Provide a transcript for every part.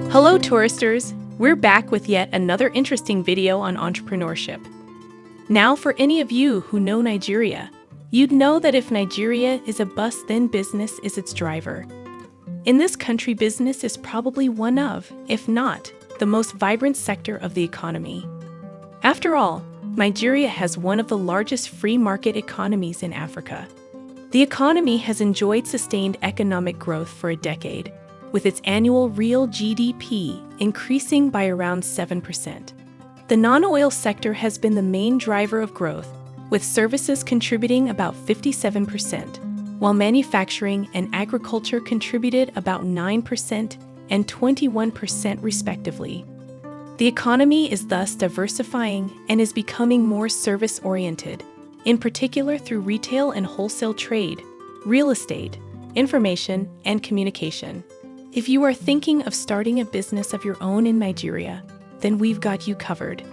Hello touristers, we're back with yet another interesting video on entrepreneurship. Now for any of you who know Nigeria, you'd know that if Nigeria is a bus, then business is its driver. In this country, business is probably one of, if not, the most vibrant sector of the economy. After all, Nigeria has one of the largest free market economies in Africa. The economy has enjoyed sustained economic growth for a decade, with its annual real G.D.P. increasing by around 7%. The non-oil sector has been the main driver of growth, with services contributing about 57%, while manufacturing and agriculture contributed about 9% and 21% respectively. The economy is thus diversifying and is becoming more service-oriented, in particular through retail and wholesale trade, real estate, information, and communication. If you are thinking of starting a business of your own in Nigeria, then we've got you covered.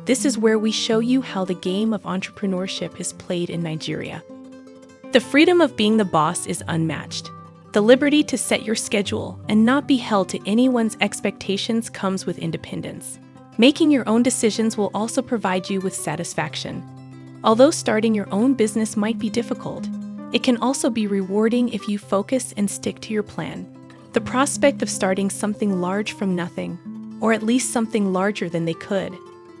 This is where we show you how the game of entrepreneurship is played in Nigeria. The freedom of being the boss is unmatched. The liberty to set your schedule and not be held to anyone's expectations comes with independence. Making your own decisions will also provide you with satisfaction. Although starting your own business might be difficult, it can also be rewarding if you focus and stick to your plan. The prospect of starting something large from nothing, or at least something larger than they could,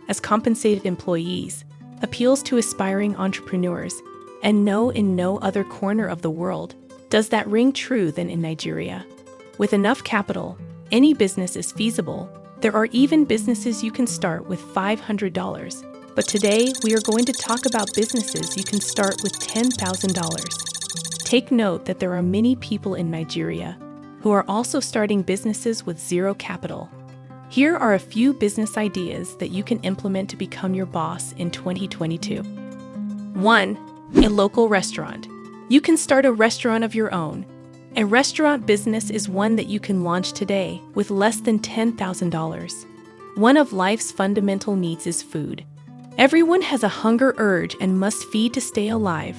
as compensated employees, appeals to aspiring entrepreneurs, and no, in no other corner of the world does that ring true than in Nigeria. With enough capital, any business is feasible. There are even businesses you can start with $500. But today, we are going to talk about businesses you can start with $10,000. Take note that there are many people in Nigeria who are also starting businesses with zero capital. Here are a few business ideas that you can implement to become your boss in 2022. 1. A local restaurant. You can start a restaurant of your own. A restaurant business is one that you can launch today with less than $10,000. One of life's fundamental needs is food. Everyone has a hunger urge and must feed to stay alive.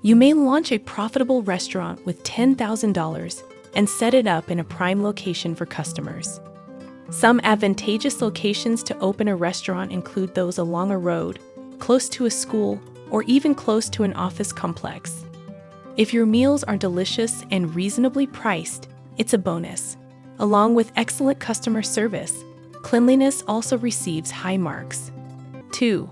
You may launch a profitable restaurant with $10,000 and set it up in a prime location for customers. Some advantageous locations to open a restaurant include those along a road, close to a school, or even close to an office complex. If your meals are delicious and reasonably priced, it's a bonus. Along with excellent customer service, cleanliness also receives high marks. 2.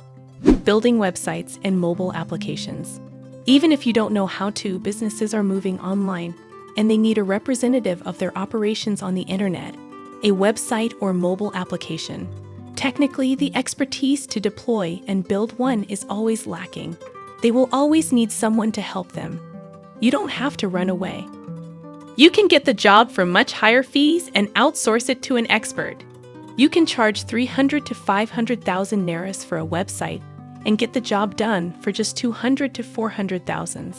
Building websites and mobile applications. Even if you don't know how to, businesses are moving online, and they need a representative of their operations on the internet, a website or mobile application. Technically, the expertise to deploy and build one is always lacking. They will always need someone to help them. You don't have to run away. You can get the job for much higher fees and outsource it to an expert. You can charge 300 to 500,000 nairas for a website and get the job done for just 200 to 400,000.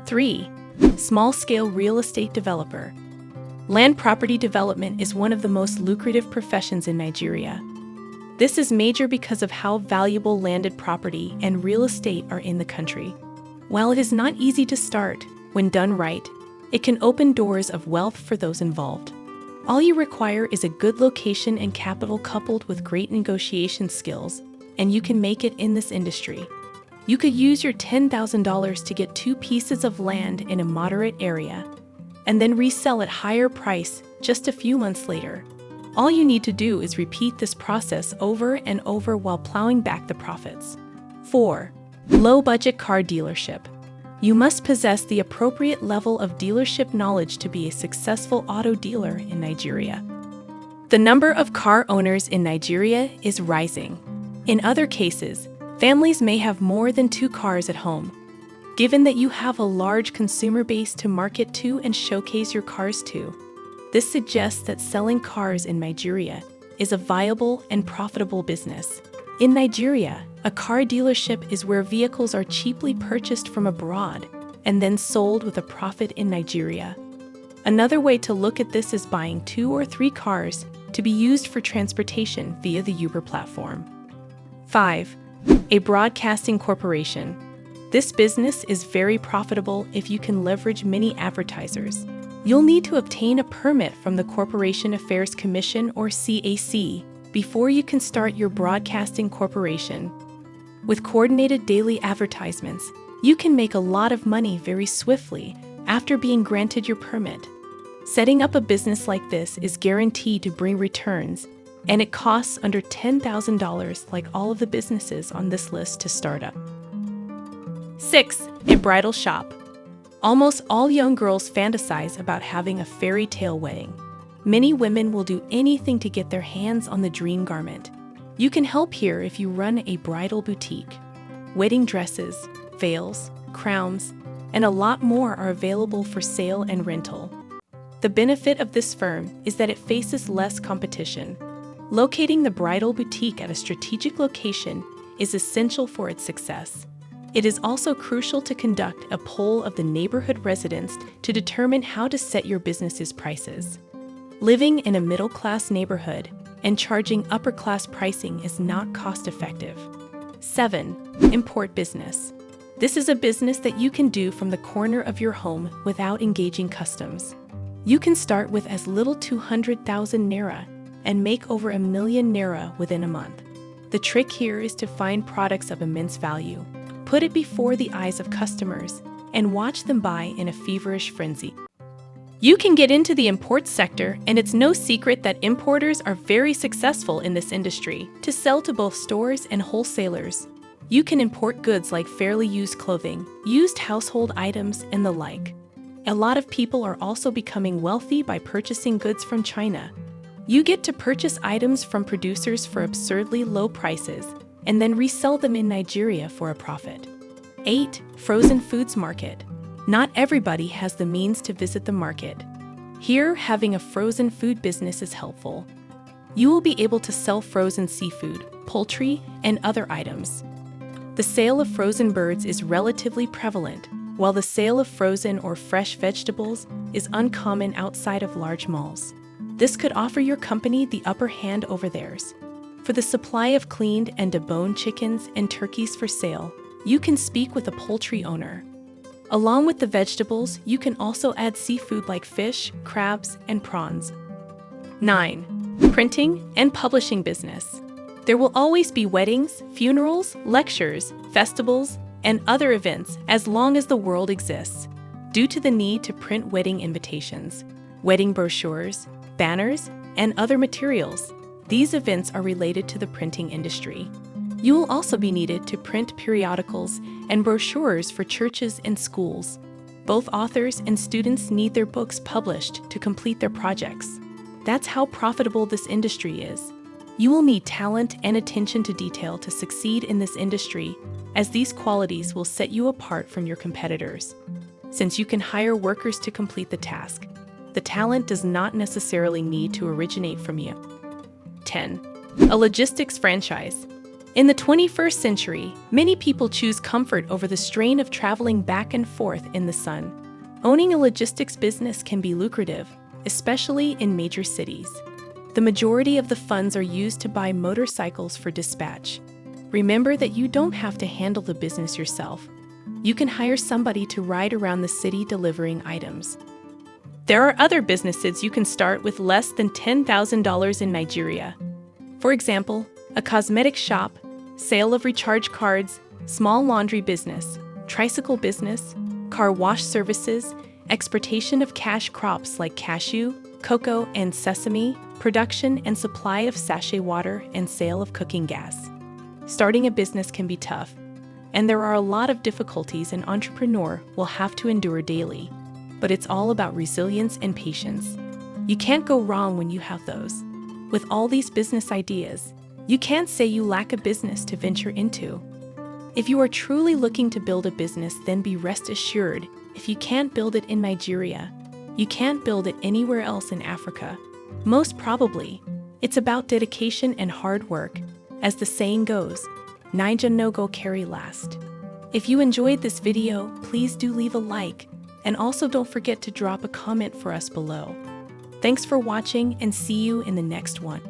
3. Small-scale real estate developer. Land property development is one of the most lucrative professions in Nigeria. This is major because of how valuable landed property and real estate are in the country. While it is not easy to start, when done right, it can open doors of wealth for those involved. All you require is a good location and capital coupled with great negotiation skills, and you can make it in this industry. You could use your $10,000 to get 2 pieces of land in a moderate area, and then resell at higher price just a few months later. All you need to do is repeat this process over and over while plowing back the profits. 4. Low-budget car dealership. You must possess the appropriate level of dealership knowledge to be a successful auto dealer in Nigeria. The number of car owners in Nigeria is rising. In other cases, families may have more than 2 cars at home. Given that you have a large consumer base to market to and showcase your cars to, this suggests that selling cars in Nigeria is a viable and profitable business. In Nigeria, a car dealership is where vehicles are cheaply purchased from abroad and then sold with a profit in Nigeria. Another way to look at this is buying 2 or 3 cars to be used for transportation via the Uber platform. 5. A broadcasting corporation. This business is very profitable if you can leverage many advertisers. You'll need to obtain a permit from the Corporation Affairs Commission or CAC before you can start your broadcasting corporation. With coordinated daily advertisements, you can make a lot of money very swiftly after being granted your permit. Setting up a business like this is guaranteed to bring returns, and it costs under $10,000 like all of the businesses on this list to start up. 6. A bridal shop. Almost all young girls fantasize about having a fairy tale wedding. Many women will do anything to get their hands on the dream garment. You can help here if you run a bridal boutique. Wedding dresses, veils, crowns, and a lot more are available for sale and rental. The benefit of this firm is that it faces less competition. Locating the bridal boutique at a strategic location is essential for its success. It is also crucial to conduct a poll of the neighborhood residents to determine how to set your business's prices. Living in a middle-class neighborhood and charging upper-class pricing is not cost-effective. 7. Import business. This is a business that you can do from the corner of your home without engaging customs. You can start with as little 200,000 naira and make over 1 million naira within a month. The trick here is to find products of immense value, put it before the eyes of customers, and watch them buy in a feverish frenzy. You can get into the import sector, and it's no secret that importers are very successful in this industry to sell to both stores and wholesalers. You can import goods like fairly used clothing, used household items, and the like. A lot of people are also becoming wealthy by purchasing goods from China. You get to purchase items from producers for absurdly low prices and then resell them in Nigeria for a profit. 8. Frozen foods market. Not everybody has the means to visit the market. Here, having a frozen food business is helpful. You will be able to sell frozen seafood, poultry, and other items. The sale of frozen birds is relatively prevalent, while the sale of frozen or fresh vegetables is uncommon outside of large malls. This could offer your company the upper hand over theirs. For the supply of cleaned and deboned chickens and turkeys for sale, you can speak with a poultry owner. Along with the vegetables, you can also add seafood like fish, crabs, and prawns. 9. Printing and publishing business. There will always be weddings, funerals, lectures, festivals, and other events as long as the world exists, due to the need to print wedding invitations, wedding brochures, banners, and other materials. These events are related to the printing industry. You will also be needed to print periodicals and brochures for churches and schools. Both authors and students need their books published to complete their projects. That's how profitable this industry is. You will need talent and attention to detail to succeed in this industry, as these qualities will set you apart from your competitors. Since you can hire workers to complete the task, the talent does not necessarily need to originate from you. 10. A logistics franchise. In the 21st century, many people choose comfort over the strain of traveling back and forth in the sun. Owning a logistics business can be lucrative, especially in major cities. The majority of the funds are used to buy motorcycles for dispatch. Remember that you don't have to handle the business yourself. You can hire somebody to ride around the city delivering items. There are other businesses you can start with less than $10,000 in Nigeria. For example, a cosmetic shop, sale of recharge cards, small laundry business, tricycle business, car wash services, exportation of cash crops like cashew, cocoa, and sesame, production and supply of sachet water, and sale of cooking gas. Starting a business can be tough, and there are a lot of difficulties an entrepreneur will have to endure daily. But it's all about resilience and patience. You can't go wrong when you have those. With all these business ideas, you can't say you lack a business to venture into. If you are truly looking to build a business, then be rest assured, if you can't build it in Nigeria, you can't build it anywhere else in Africa. Most probably, it's about dedication and hard work. As the saying goes, Naija no go carry last. If you enjoyed this video, please do leave a like, and also don't forget to drop a comment for us below. Thanks for watching, and see you in the next one.